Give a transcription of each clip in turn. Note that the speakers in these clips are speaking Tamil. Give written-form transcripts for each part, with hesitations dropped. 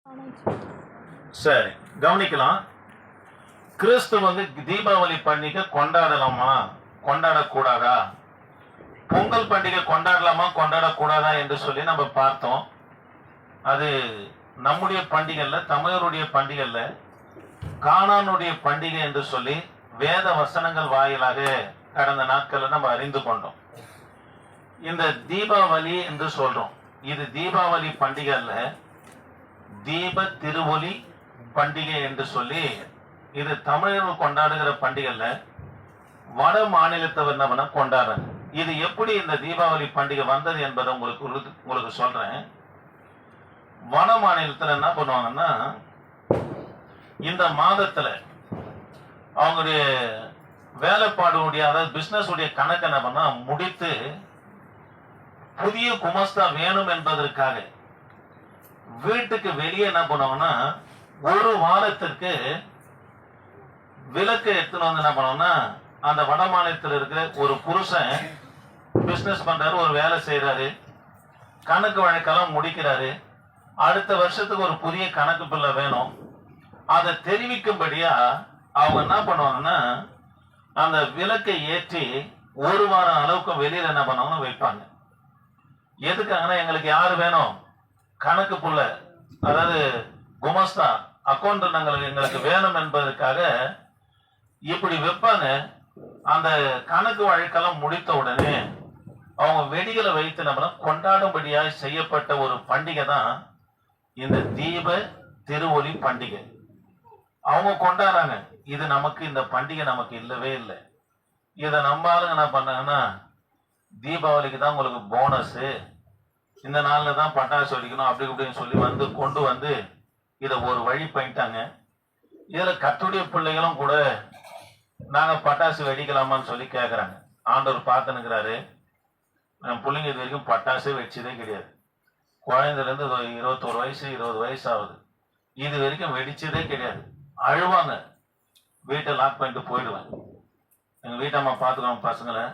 சரி, கவனிக்கலாம். கிறிஸ்து தீபாவளி பண்டிகை கொண்டாடலாமா, கொண்டாடக்கூடாதா? பொங்கல் பண்டிகை கொண்டாடலாமா, கொண்டாடக்கூடாதா என்று சொல்லி நம்ம பார்த்தோம். அது நம்முடைய பண்டிகைல, தமிழருடைய பண்டிகைல கானானுடைய பண்டிகை என்று சொல்லி வேத வசனங்கள் வாயிலாக கடந்த நாட்களை நம்ம அறிந்து கொண்டோம். இந்த தீபாவளி என்று சொல்றோம். இது தீபாவளி பண்டிகை அல்ல, தீப திருவொலி பண்டிகை என்று சொல்லி இது தமிழர்கள் கொண்டாடுகிற பண்டிகைல வட மாநிலத்தவர் என்ன பண்ண கொண்டாடுறாங்க. இது எப்படி இந்த தீபாவளி பண்டிகை வந்தது என்பதை உங்களுக்கு சொல்றேன். வட மாநிலத்தில் என்ன பண்ணுவாங்கன்னா, இந்த மாதத்துல அவங்களுடைய வேலைப்பாடுடைய, அதாவது பிசினஸ் உடைய கணக்கு என்ன பண்ணா முடித்து புதிய குமஸ்தா வேணும் என்பதற்காக வீட்டுக்கு வெளியே என்ன பண்ணுவாங்கன்னா, ஒரு வாரத்திற்கு விளக்கு எடுத்துன்னு வந்து என்ன பண்ணுவோம்னா, அந்த வட மாநிலத்தில் இருக்கிற ஒரு புருஷன் பிசினஸ் பண்றாரு, ஒரு வேலை செய்யறாரு, கணக்கு வழக்கெல்லாம் முடிக்கிறாரு, அடுத்த வருஷத்துக்கு ஒரு புதிய கணக்கு பிள்ளை வேணும், அதை தெரிவிக்கும்படியா அவங்க என்ன பண்ணுவாங்கன்னா, அந்த விளக்கை ஏற்றி ஒரு வாரம் அளவுக்கு வெளியில என்ன பண்ணுவாங்கன்னு வைப்பாங்க. எதுக்காங்கன்னா, எங்களுக்கு யாரு வேணும், கணக்கு புள்ள, அதாவது குமஸ்தா அக்கௌண்ட் எங்களுக்கு வேணும் என்பதற்காக இப்படி வைப்பாங்க. அந்த கணக்கு வழக்கெல்லாம் முடித்த உடனே அவங்க வெடிகளை வைத்து நம்ம கொண்டாடும்படியாக செய்யப்பட்ட ஒரு பண்டிகை தான் இந்த தீப திருவொலி பண்டிகை. அவங்க கொண்டாடுறாங்க. இது நமக்கு, இந்த பண்டிகை நமக்கு இல்லவே இல்லை. இதை நம்ம ஆளுங்க என்ன பண்ணாங்கன்னா, தீபாவளிக்கு தான் உங்களுக்கு போனஸ், இந்த நாள்ல தான் பட்டாசு வெடிக்கணும் அப்படி இப்படின்னு சொல்லி கொண்டு வந்து இதை ஒரு வழி பண்ணிட்டாங்க. இதுல கத்துடைய பிள்ளைகளும் கூட நாங்க பட்டாசு வெடிக்கலாமான்னு சொல்லி கேட்கறாங்க. ஆண்டவர் பார்த்துனுக்கிறாரு. என் பிள்ளைங்க இது வரைக்கும் பட்டாசு வெடிச்சதே கிடையாது. குழந்தைல இருந்து 21 வயசு 20 வயசு ஆகுது, இது வரைக்கும் வெடிச்சதே கிடையாது. அழுவாங்க, வீட்டை லாக் பண்ணிட்டு போயிடுவேன். எங்க வீட்டம்மா பார்த்துக்கணும் பசங்களை.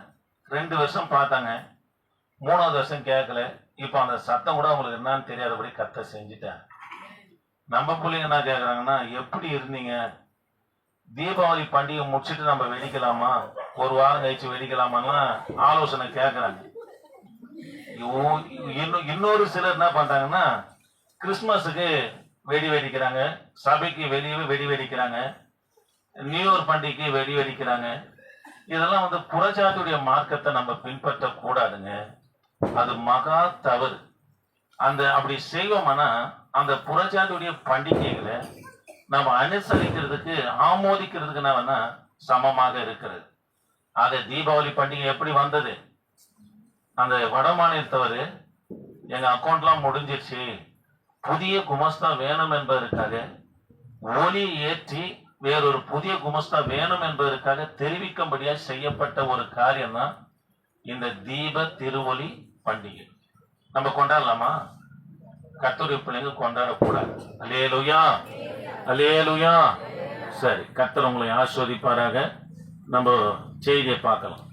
2 வருஷம் பார்த்தாங்க, 3வது வருஷம் கேட்கல. இப்ப அந்த சத்தம் கூட அவங்களுக்கு என்னன்னு தெரியாதபடி கத்த செஞ்சுட்டேன். நம்ம பிள்ளைங்க என்ன கேட்கறாங்கன்னா, எப்படி இருந்தீங்க, தீபாவளி பண்டிகை முடிச்சுட்டு நம்ம வெடிக்கலாமா, ஒரு வாரம் கழிச்சு வெடிக்கலாமான்னா ஆலோசனை கேட்கறாங்க. இன்னொரு சிலர் என்ன பண்றாங்கன்னா, கிறிஸ்துமஸுக்கு வெடி வெடிக்கிறாங்க, சபைக்கு வெளியே வெடி வெடிக்கிறாங்க, நியூ இயர் பண்டிகைக்கு வெடி வெடிக்கிறாங்க. இதெல்லாம் புறஜாதியுடைய மார்க்கத்தை நம்ம பின்பற்ற கூடாதுங்க. அது மகா தவறு. அப்படி செய்வோம்னா அந்த புறஜாதியுடைய பண்டிகைகளை நம்ம அனுசரிக்கிறதுக்கு, ஆமோதிக்கிறதுக்கு என்ன சமமாக இருக்கிறது. அது தீபாவளி பண்டிகை எப்படி வந்தது? அந்த வட மாநிலத்தவர் எங்க அக்கௌண்ட்லாம் முடிஞ்சிருச்சு, புதிய குமஸ்தா வேணும் என்பதற்காக ஒலி ஏற்றி வேறொரு புதிய குமஸ்தா வேணும் என்பதற்காக தெரிவிக்கும்படியா செய்யப்பட்ட ஒரு காரியம் தான் இந்த தீப திருவொலி பண்டிகை. நம்ம கொண்டாடலாமா? கர்த்தருடைய பிள்ளைங்க கொண்டாடக்கூடாது. அல்லேலூயா, அல்லேலூயா. சரி, கர்த்தர் உங்களை ஆசீர்வதிப்பாராக. நம்ம செய்தியை பார்க்கலாம்.